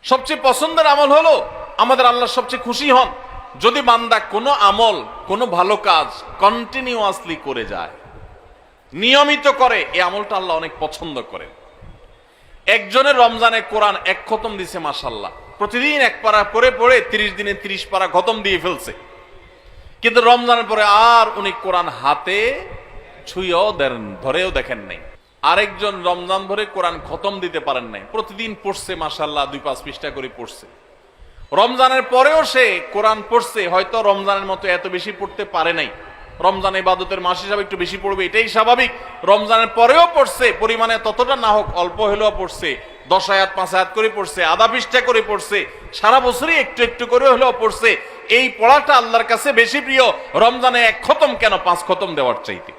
সবচেয়ে পছন্দের আমল হলো আমাদের আল্লাহ সবচেয়ে খুশি হন যদি বান্দা কোনো আমল, কোনো ভালো কাজ কন্টিনিউয়াসলি করে যায়, নিয়মিত করে। এই আমলটা আল্লাহ অনেক পছন্দ করে। একজনের রমজানে কোরআন এক খতম দিছে, মাশাআল্লাহ, প্রতিদিন এক পারা করে পড়ে 30 দিনে 30 পারা খতম দিয়ে ফেলছে, কিন্তু রমজানের পরে আর উনি কোরআন হাতে ছুঁয়েও ধরেও দেখেন নাই। আরেকজন রমজান ভরে কোরআন খতম দিতে পারেন নাই, প্রতিদিন পড়ছে, মাশাআল্লাহ 2-5 পৃষ্ঠা করে পড়ছে। রমজানের পরেও সে কোরআন পড়ছে, হয়তো রমজানের মতো এত বেশি পড়তে পারে নাই, রমজান ইবাদতের মাস হিসাবে একটু বেশি পড়বে, এটাই স্বাভাবিক। রমজানের পরেও পড়ছে, পরিমাণে ততটা না হোক, অল্প হলেও পড়ছে, 10 আয়াত 5 আয়াত করে পড়ছে, আধা পৃষ্ঠা করে পড়ছে, সারা বছরই একটু একটু করে হলেও পড়ছে। এই পড়াটা আল্লাহর কাছে বেশি প্রিয় রমজানে এক খতম কেন 5 খতম দেওয়ার চাইতে।